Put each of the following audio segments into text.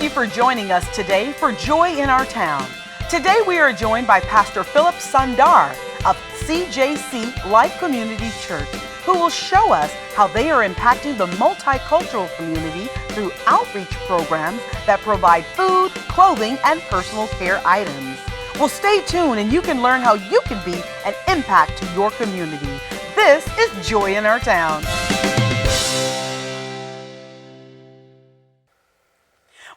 Thank you for joining us today for Joy in Our Town. Today we are joined by Pastor Philip Sundar of CJC Life Community Church, who will show us how they are impacting the multicultural community through outreach programs that provide food, clothing, and personal care items. Well, stay tuned and you can learn how you can be an impact to your community. This is Joy in Our Town.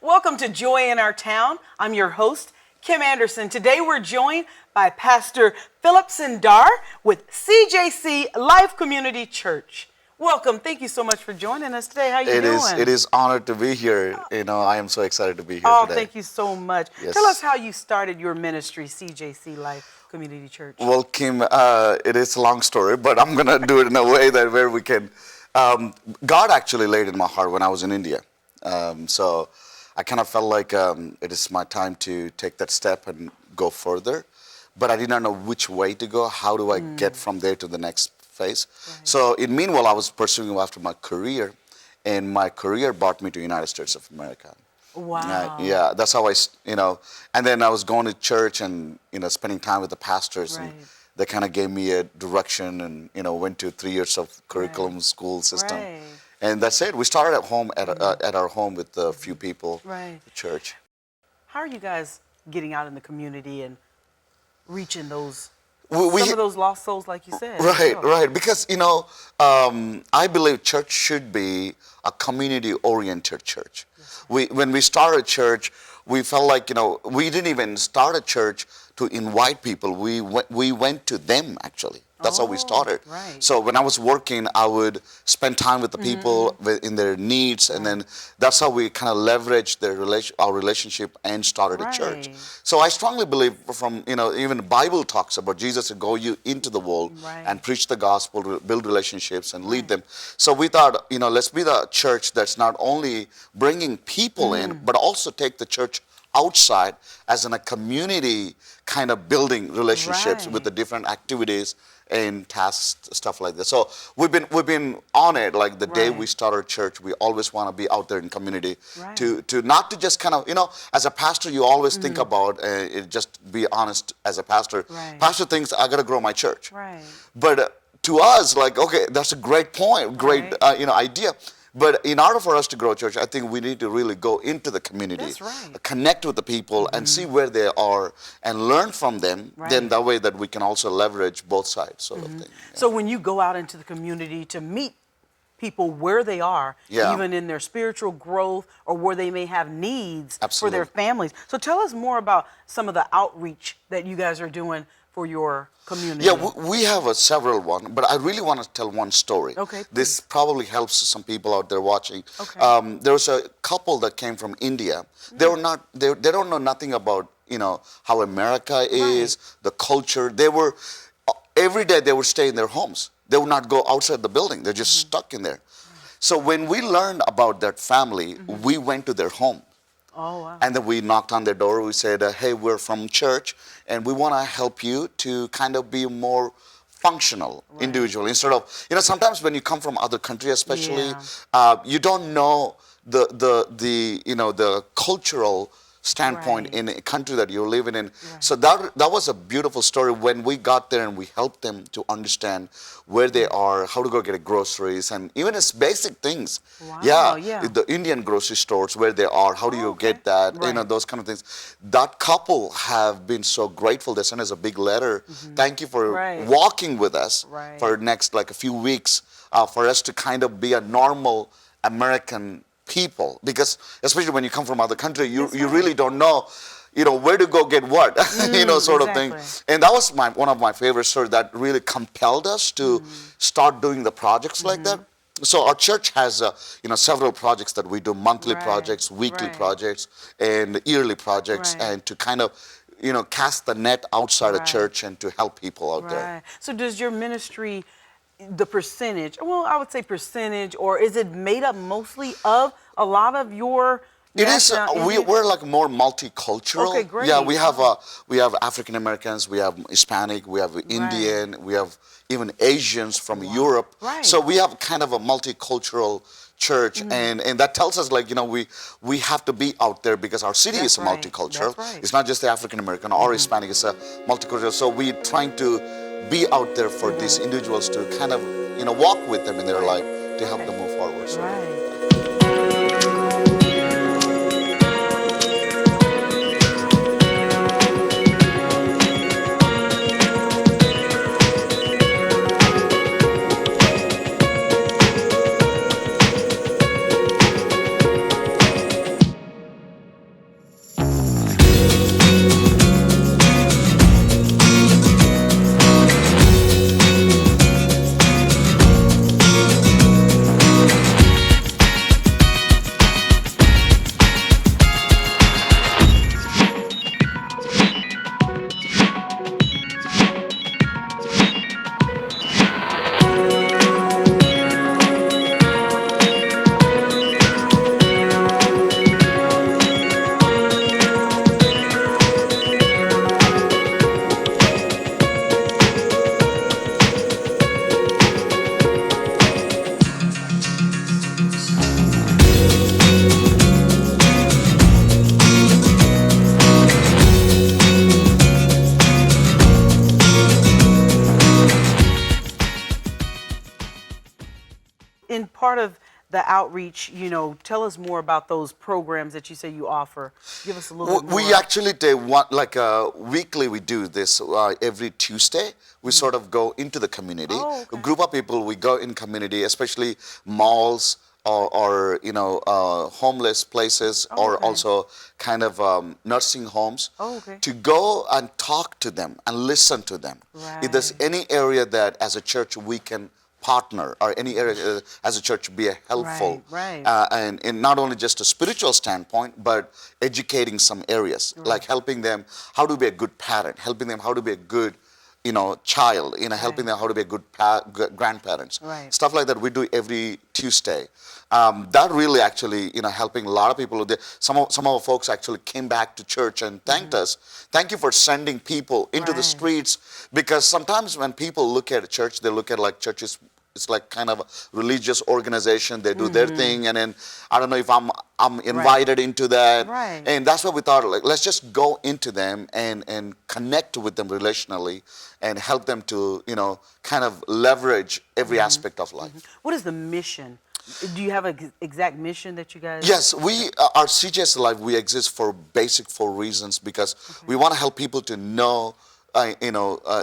Welcome to Joy in Our Town. I'm your host, Kim Anderson. Today we're joined by Pastor Philip Sundar with CJC Life Community Church. Welcome. Thank you so much for joining us today. How you doing? It is honored to be here. I am so excited to be here today. Thank you so much. Yes. Tell us how you started your ministry, CJC Life Community Church. Well, Kim, it is a long story, but I'm going to do it in a way that where we can. God actually laid in my heart when I was in India. So I kind of felt like it is my time to take that step and go further. But I did not know which way to go. How do I get from there to the next phase? Right. So meanwhile, I was pursuing after my career, and my career brought me to United States of America. Wow. Yeah, that's how and then I was going to church and, spending time with the pastors. Right. And they kind of gave me a direction and, went to 3 years of curriculum school system. Right. And that's it. We started at home, at our home with a few people, right. The church. How are you guys getting out in the community and reaching those, some of those lost souls, like you said? Right. Because, I believe church should be a community-oriented church. Yes. When we started church, we felt like, we didn't even start a church to invite people. We went to them, actually. That's how we started. Right. So when I was working, I would spend time with the people in their needs, and then that's how we kind of leveraged our relationship and started a church. So I strongly believe even the Bible talks about Jesus to go you into the world and preach the gospel, build relationships, and lead them. So we thought, let's be the church that's not only bringing people in, but also take the church outside as in a community kind of building relationships with the different activities and tasks, stuff like that. So we've been on it. Like the day we started church, we always want to be out there in community to not to just kind of, as a pastor, you always think about just be honest as a pastor. Pastor thinks I got to grow my church. But to us, like, okay, that's a great point, great idea. But in order for us to grow church, I think we need to really go into the community, connect with the people, and see where they are, and learn from them. Then that way that we can also leverage both sides, sort of thing. Yeah. So when you go out into the community to meet people where they are, even in their spiritual growth or where they may have needs for their families. So tell us more about some of the outreach that you guys are doing for your community. Yeah, we have several one, but I really want to tell one story. Okay. This probably helps some people out there watching. Okay. There was a couple that came from India. They were not. They don't know nothing about how America is, the culture. They were every day they would stay in their homes. They would not go outside the building. They're just stuck in there. So when we learned about that family, we went to their home. Oh, wow. And then we knocked on their door. We said, hey, we're from church, and we want to help you to kind of be more functional individual. Instead of, sometimes when you come from other countries, especially, you don't know the cultural standpoint in a country that you're living in. So that was a beautiful story when we got there and we helped them to understand where they are, how to go get groceries, and even as basic things. Wow, the Indian grocery stores, where they are, how do you get that, those kind of things. That couple have been so grateful. They sent us a big letter. Thank you for walking with us for next a few weeks for us to kind of be a normal American people, because especially when you come from other country, you really don't know, where to go get what, sort of thing. And that was one of my favorite stories that really compelled us to start doing the projects like that. So our church has, several projects that we do, monthly projects, weekly projects, and yearly projects, and to kind of, cast the net outside of church and to help people out there. So does your ministry, the percentage, I would say percentage, or is it made up mostly of a lot of your It is. We're like more multicultural. Okay, great. Yeah, we have African Americans, we have Hispanic, we have Indian, we have even Asians from Europe. Right. So we have kind of a multicultural church, and that tells us, like, we have to be out there because our city is multicultural. It's not just the African American or Hispanic, it's a multicultural. So we're trying to be out there for these individuals to kind of walk with them in their life to help them move forward. So. In part of the outreach, tell us more about those programs that you say you offer. Give us a little bit more. We actually do weekly. We do this every Tuesday. We sort of go into the community. A group of people, we go in community, especially malls or homeless places, or also kind of nursing homes, to go and talk to them and listen to them. If there's any area that as a church we can partner, or any area as a church be helpful, and not only just a spiritual standpoint, but educating some areas, like helping them how to be a good parent, helping them how to be a good child, helping them how to be a good grandparents, stuff like that. We do every Tuesday. That really actually, helping a lot of people. Some of our folks actually came back to church and thanked us. Thank you for sending people into the streets, because sometimes when people look at a church, they look at like churches. It's like kind of a religious organization. They do their thing, and then I don't know if I'm invited into that. And that's what we thought. Like, let's just go into them and connect with them relationally, and help them to kind of leverage every aspect of life. What is the mission? Do you have an exact mission that you guys? Yes, we our CJC Life, we exist for basic 4 reasons, because we want to help people to know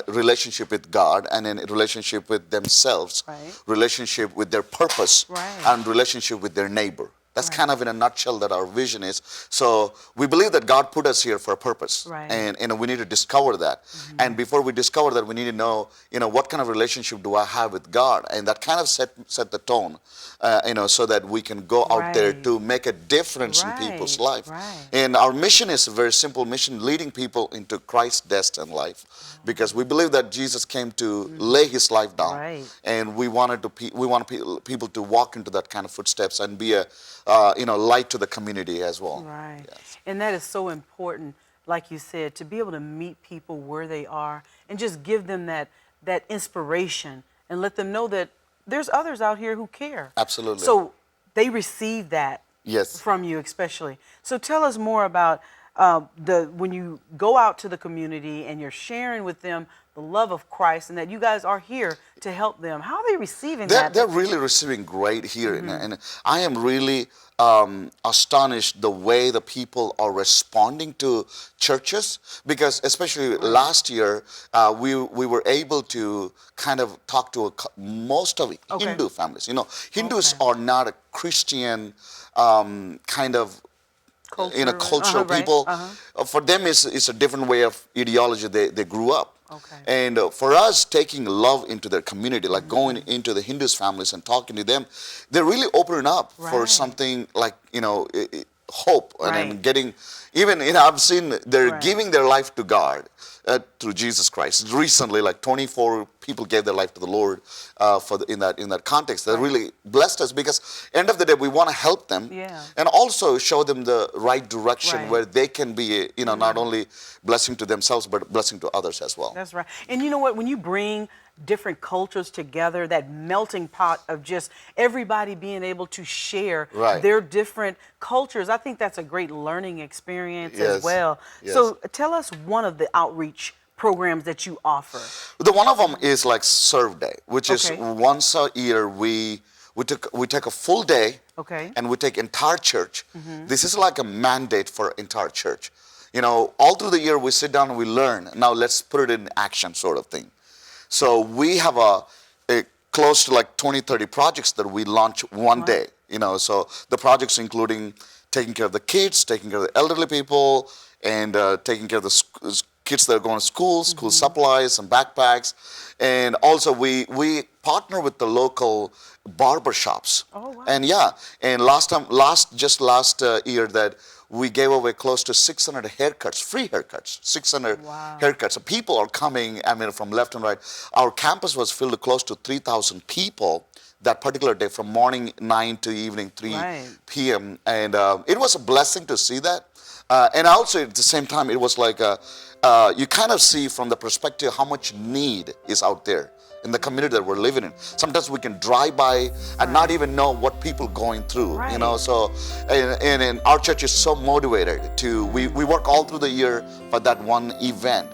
relationship with God, and then relationship with themselves, relationship with their purpose, and relationship with their neighbor. That's kind of in a nutshell that our vision is. So we believe that God put us here for a purpose, and we need to discover that. And before we discover that, we need to know, what kind of relationship do I have with God, and that kind of set the tone, so that we can go out there to make a difference in people's life. And our mission is a very simple mission: leading people into Christ's destined life, because we believe that Jesus came to lay His life down, and we want people to walk into that kind of footsteps and be a light to the community as well. And that is so important, like you said, to be able to meet people where they are and just give them that inspiration, and let them know that there's others out here who care. Absolutely. So they receive that from you, especially. So tell us more about when you go out to the community and you're sharing with them the love of Christ, and that you guys are here to help them. How are they receiving that? They're really receiving great here, and I am really astonished the way the people are responding to churches, because especially last year we were able to kind of talk to most of Hindu families. Hindus are not a Christian kind of cultural people. For them, it's a different way of ideology they grew up. And for us, taking love into their community, like going into the Hindus families and talking to them, they're really opening up for something like, hope, and getting, even, I've seen they're giving their life to God through Jesus Christ. Recently, like 24 people gave their life to the Lord in that context. That really blessed us, because end of the day, we want to help them and also show them the right direction where they can be, not only blessing to themselves, but blessing to others as well. That's right. And you know what? When you bring different cultures together, that melting pot of just everybody being able to share their different cultures. I think that's a great learning experience as well. So tell us one of the outreach programs that you offer. One of them is like Serve Day, which is once a year we take a full day and we take entire church. This is like a mandate for entire church. You know, all through the year we sit down and we learn. Now let's put it in action, sort of thing. So we have a close to like 20, 30 projects that we launch one day. You know, so the projects including taking care of the kids, taking care of the elderly people, and taking care of the kids that are going to school supplies and backpacks. And also we partner with the local barber shops. And and last year that we gave away close to 600 haircuts, free haircuts, 600 haircuts. So people are coming, I mean, from left and right. Our campus was filled with close to 3,000 people that particular day, from morning 9 to evening 3 p.m. And it was a blessing to see that. And also at the same time, it was like you kind of see from the perspective how much need is out there in the community that we're living in. Sometimes we can drive by and not even know what people are going through, you know. So, and our church is so motivated to, we work all through the year for that one event.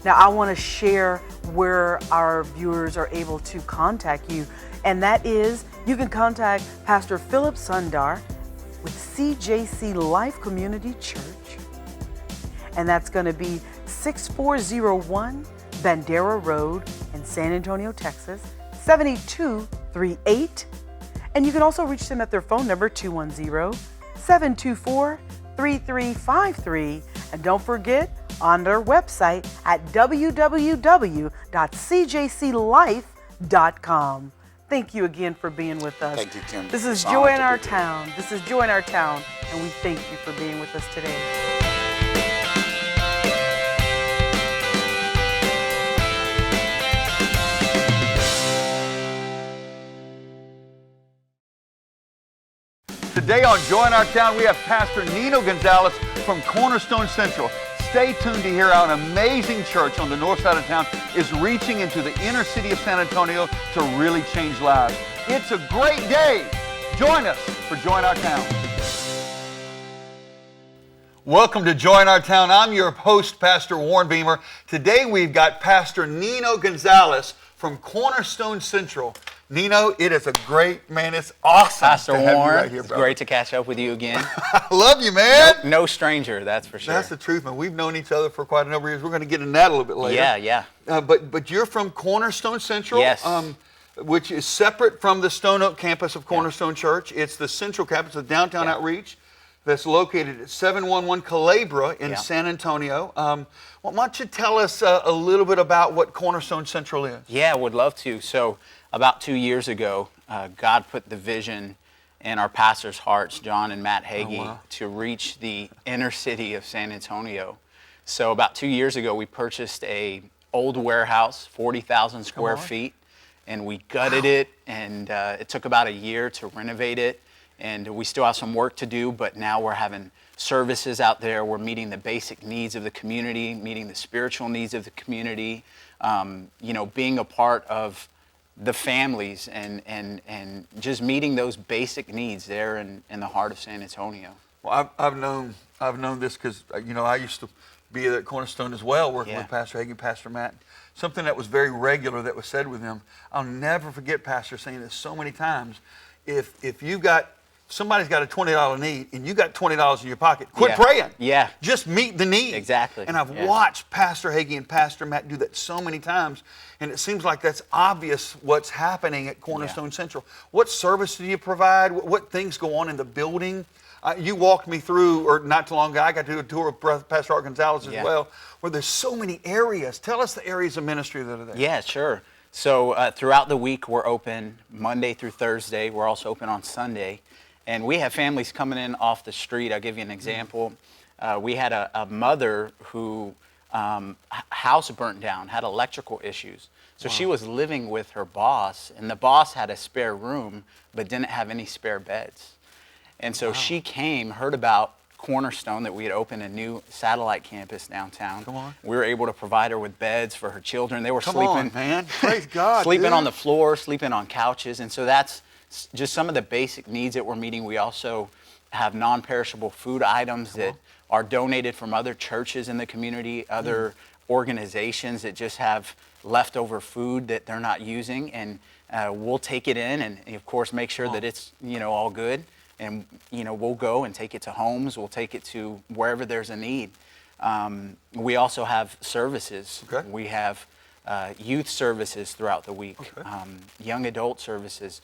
Now, I want to share where our viewers are able to contact you, and that is, you can contact Pastor Philip Sundar with CJC Life Community Church, and that's going to be 6401 Bandera Road in San Antonio, Texas, 78238. And you can also reach them at their phone number, 210-724-3353. And don't forget, on their website at www.cjclife.com. Thank you again for being with us. Thank you, Kim. This is Joy in Our Town. This is Joy in Our Town, and we thank you for being with us today. Today on Joy in Our Town, we have Pastor Nino Gonzalez from Cornerstone Central. Stay tuned to hear how an amazing church on the north side of town is reaching into the inner city of San Antonio to really change lives. It's a great day. Join us for Joy in Our Town. Welcome to Joy in Our Town. I'm your host, Pastor Warren Beamer. Today we've got Pastor Nino Gonzalez from Cornerstone Central. Nino, it is a great, man, it's awesome Pastor to have Warren, you right here, brother. It's great to catch up with you again. I love you, man. No stranger, that's for sure. That's the truth, man. We've known each other for quite a number of years. We're going to get into that a little bit later. Yeah. But you're from Cornerstone Central? Yes. Which is separate from the Stone Oak campus of Cornerstone Church. It's the central campus, the downtown outreach, that's located at 711 Culebra in San Antonio. Why don't you tell us a little bit about what Cornerstone Central is? Yeah, would love to. So about 2 years ago, God put the vision in our pastors' hearts, John and Matt Hagee, to reach the inner city of San Antonio. So about 2 years ago, we purchased a old warehouse, 40,000 square feet, and we gutted it, and it took about a year to renovate it. And we still have some work to do, but now we're having services out there. We're meeting the basic needs of the community, meeting the spiritual needs of the community, being a part of the families and just meeting those basic needs there in the heart of San Antonio. Well, I've known this because I used to be at Cornerstone as well, working with Pastor Hagee, Pastor Matt. Something that was very regular that was said with them. I'll never forget Pastor saying this so many times. If you got somebody's got a $20 need and you got $20 in your pocket, quit Yeah. praying. Yeah. Just meet the need. Exactly. And I've watched Pastor Hagee and Pastor Matt do that so many times, and it seems like that's obvious what's happening at Cornerstone Central. What service do you provide? What things go on in the building? You walked me through, or not too long ago, I got to do a tour of Pastor Gonzalez as well, where there's so many areas. Tell us the areas of ministry that are there. Yeah, sure. So throughout the week, we're open Monday through Thursday. We're also open on Sunday. And we have families coming in off the street. I'll give you an example. We had a mother who house burnt down, had electrical issues. So she was living with her boss, and the boss had a spare room, but didn't have any spare beds. And so she came, heard about Cornerstone, that we had opened a new satellite campus downtown. Come on. We were able to provide her with beds for her children. They were sleeping, on, man. Praise God, sleeping dude. on the floor, sleeping on couches. And so that's just some of the basic needs that we're meeting. We also have non-perishable food items that are donated from other churches in the community, other organizations that just have leftover food that they're not using, and we'll take it in and of course make sure that it's all good. And we'll go and take it to homes. We'll take it to wherever there's a need. We also have services. Okay. We have youth services throughout the week, young adult services.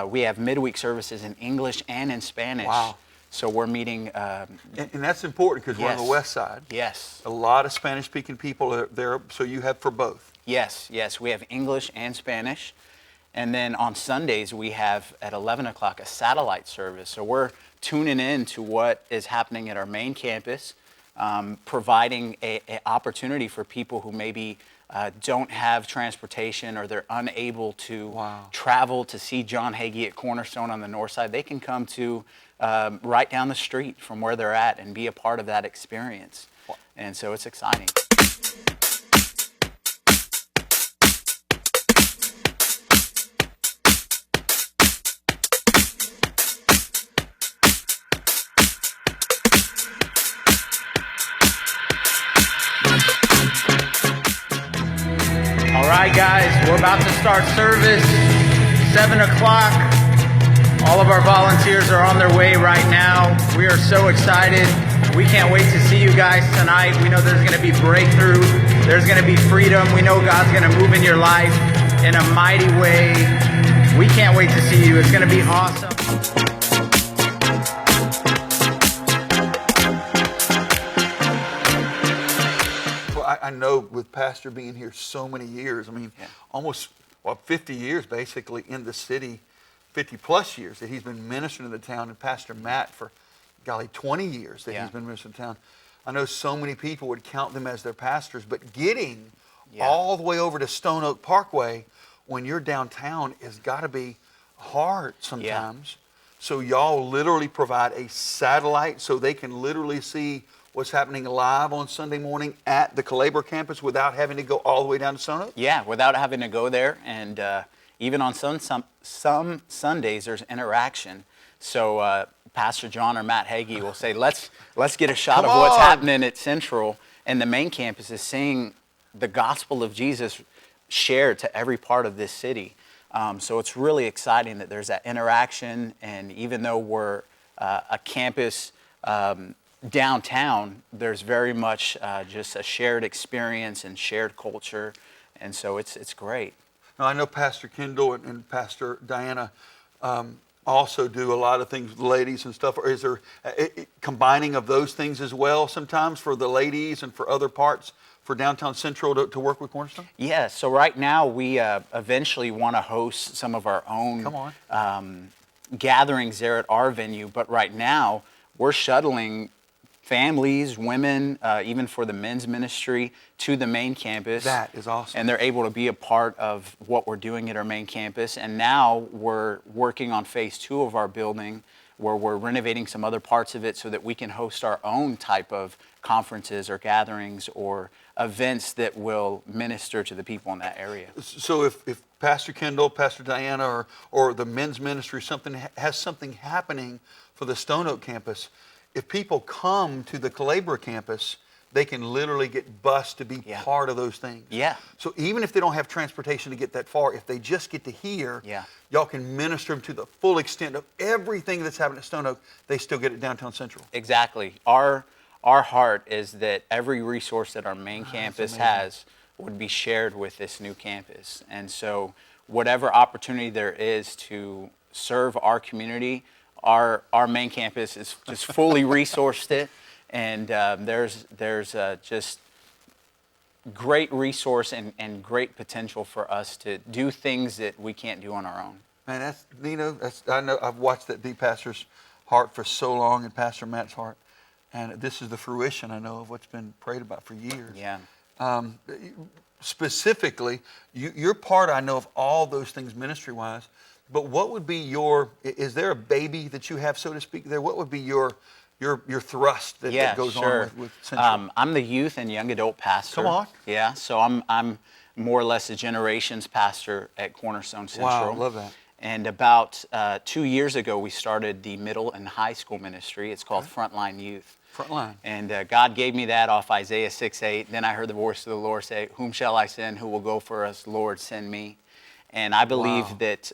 We have midweek services in English and in Spanish. Wow. So we're meeting. And that's important because we're on the west side. Yes. A lot of Spanish-speaking people are there, so you have for both. Yes. We have English and Spanish. And then on Sundays, we have at 11 o'clock a satellite service. So we're tuning in to what is happening at our main campus, providing an opportunity for people who maybe don't have transportation, or they're unable to travel to see John Hagee at Cornerstone on the north side. They can come to right down the street from where they're at and be a part of that experience. And so it's exciting. All right, guys, we're about to start service, 7 o'clock. All of our volunteers are on their way right now. We are so excited. We can't wait to see you guys tonight. We know there's going to be breakthrough. There's going to be freedom. We know God's going to move in your life in a mighty way. We can't wait to see you. It's going to be awesome. I know with Pastor being here so many years, I mean, almost 50 years basically in the city, 50 plus years that he's been ministering to the town, and Pastor Matt for, 20 years that he's been ministering to the town. I know so many people would count them as their pastors, but getting all the way over to Stone Oak Parkway when you're downtown has got to be hard sometimes. So y'all literally provide a satellite so they can literally see what's happening live on Sunday morning at the Calabria campus without having to go all the way down to Stone Oak? Yeah, without having to go there. And even on some Sundays, there's interaction. So Pastor John or Matt Hagee will say, let's get a shot of what's happening at Central. And the main campus is seeing the gospel of Jesus shared to every part of this city. So it's really exciting that there's that interaction. And even though we're a campus downtown, there's very much just a shared experience and shared culture, and so it's great. Now, I know Pastor Kendall and Pastor Diana also do a lot of things with ladies and stuff. Or is there combining of those things as well sometimes for the ladies and for other parts for Downtown Central to work with Cornerstone? Yeah, so right now we eventually want to host some of our own gatherings there at our venue, but right now we're shuttling families, women, even for the men's ministry, to the main campus. That is awesome. And they're able to be a part of what we're doing at our main campus. And now we're working on phase 2 of our building, where we're renovating some other parts of it so that we can host our own type of conferences or gatherings or events that will minister to the people in that area. So if Pastor Kendall, Pastor Diana, or the men's ministry has something happening for the Stone Oak campus, if people come to the Calabria campus, they can literally get bused to be part of those things. Yeah. So even if they don't have transportation to get that far, if they just get to hear, y'all can minister them to the full extent of everything that's happening at Stone Oak, they still get it downtown Central. Exactly. Our heart is that every resource that our main campus has would be shared with this new campus. And so whatever opportunity there is to serve our community, our main campus is just fully resourced it. And there's just great resource and great potential for us to do things that we can't do on our own. Man, that's Nino. I know I've watched that be Pastor's heart for so long, and Pastor Matt's heart, and this is the fruition, I know, of what's been prayed about for years. Yeah. Specifically, you're part, I know, of all those things ministry-wise. But what would be is there a baby that you have, so to speak, there? What would be your thrust that goes on with Central? I'm the youth and young adult pastor. Come on. Yeah, so I'm more or less a generations pastor at Cornerstone Central. Wow, I love that. And about 2 years ago, we started the middle and high school ministry. It's called Frontline Youth. Frontline. And God gave me that off Isaiah 6:8. Then I heard the voice of the Lord say, "Whom shall I send? Who will go for us? Lord, send me." And I believe that,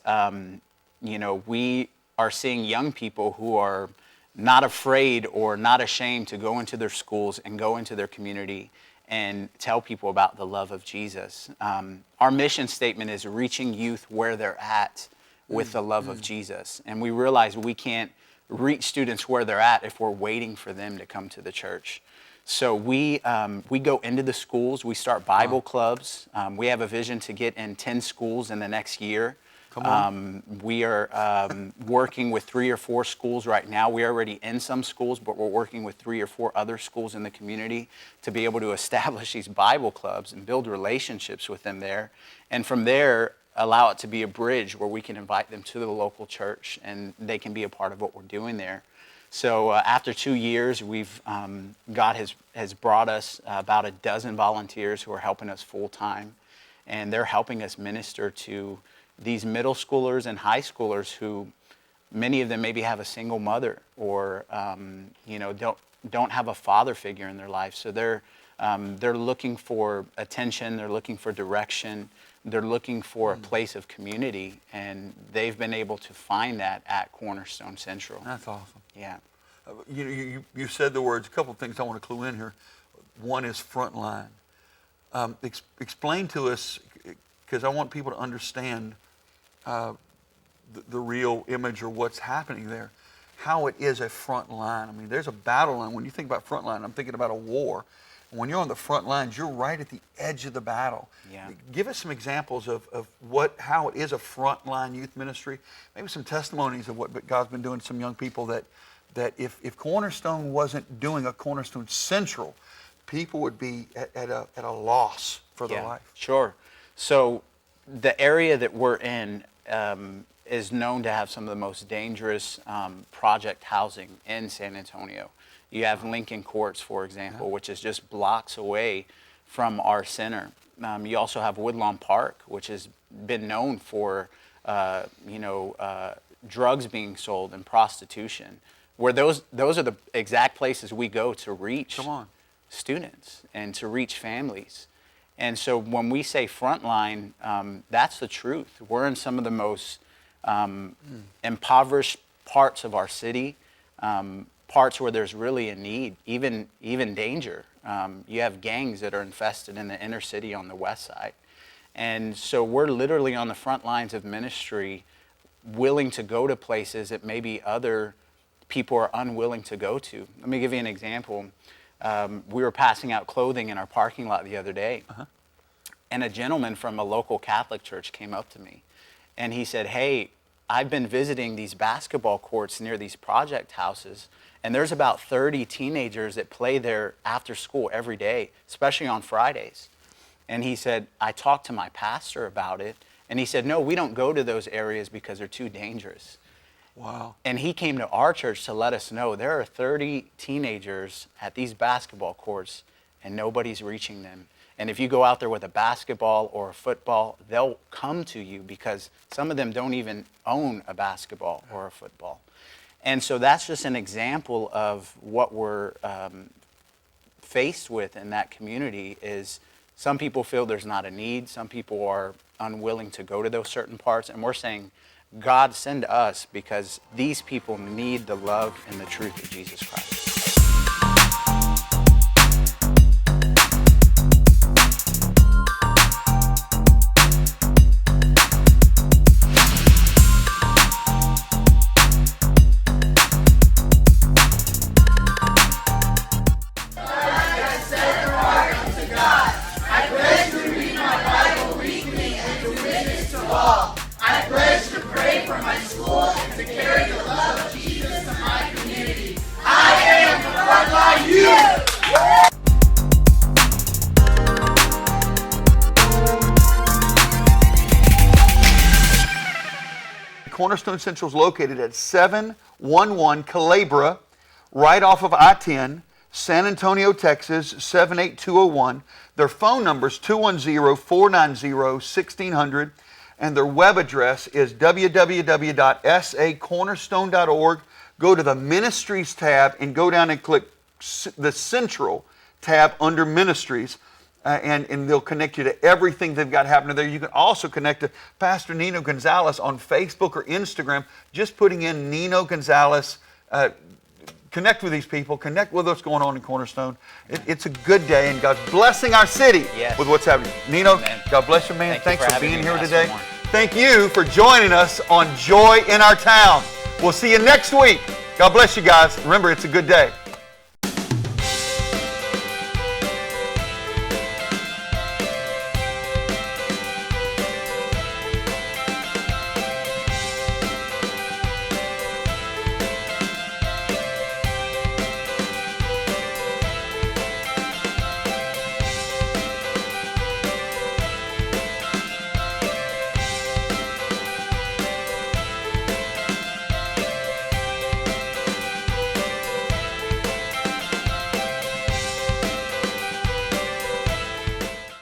we are seeing young people who are not afraid or not ashamed to go into their schools and go into their community and tell people about the love of Jesus. Our mission statement is reaching youth where they're at with the love of Jesus. And we realize we can't reach students where they're at if we're waiting for them to come to the church. So we go into the schools. We start Bible clubs. We have a vision to get in 10 schools in the next year. Come on. We are working with 3 or 4 schools right now. We're already in some schools, but we're working with 3 or 4 other schools in the community to be able to establish these Bible clubs and build relationships with them there. And from there, allow it to be a bridge where we can invite them to the local church and they can be a part of what we're doing there. So after 2 years, God has brought us about a dozen volunteers who are helping us full time, and they're helping us minister to these middle schoolers and high schoolers who, many of them maybe have a single mother or don't have a father figure in their life. So they're looking for attention, they're looking for direction, they're looking for a place of community, and they've been able to find that at Cornerstone Central. That's awesome. Yeah. You said the words, a couple of things I want to clue in here. One is frontline. Explain to us, because I want people to understand the real image or what's happening there, how it is a front line. I mean, there's a battle line. When you think about front line, I'm thinking about a war. When you're on the front lines, you're right at the edge of the battle. Yeah. Give us some examples of how it is a frontline youth ministry. Maybe some testimonies of what God's been doing to some young people that if Cornerstone wasn't doing a Cornerstone Central, people would be at a loss for their life. Sure. So the area that we're in is known to have some of the most dangerous project housing in San Antonio. You have Lincoln Courts, for example, which is just blocks away from our center. You also have Woodlawn Park, which has been known for drugs being sold and prostitution, where those are the exact places we go to reach students and to reach families. And so when we say frontline, that's the truth. We're in some of the most impoverished parts of our city, parts where there's really a need, even danger. You have gangs that are infested in the inner city on the west side. And so we're literally on the front lines of ministry, willing to go to places that maybe other people are unwilling to go to. Let me give you an example. We were passing out clothing in our parking lot the other day, and a gentleman from a local Catholic church came up to me, and he said, "Hey, I've been visiting these basketball courts near these project houses, and there's about 30 teenagers that play there after school every day, especially on Fridays." And he said, "I talked to my pastor about it, and he said, no, we don't go to those areas because they're too dangerous." Wow. And he came to our church to let us know there are 30 teenagers at these basketball courts and nobody's reaching them. And if you go out there with a basketball or a football, they'll come to you because some of them don't even own a basketball or a football. And so that's just an example of what we're faced with in that community is some people feel there's not a need. Some people are unwilling to go to those certain parts. And we're saying, God, send us, because these people need the love and the truth of Jesus Christ. Cornerstone Central is located at 711 Calabria, right off of I-10, San Antonio, Texas, 78201. Their phone number is 210-490-1600, and their web address is www.sacornerstone.org. Go to the Ministries tab and go down and click the Central tab under Ministries. And they'll connect you to everything they've got happening there. You can also connect to Pastor Nino Gonzalez on Facebook or Instagram. Just putting in Nino Gonzalez. Connect with these people. Connect with what's going on in Cornerstone. It's a good day, and God's blessing our city with what's happening. Nino, Amen. God bless you, man. Thanks for being here today. Thank you for joining us on Joy in Our Town. We'll see you next week. God bless you guys. Remember, it's a good day.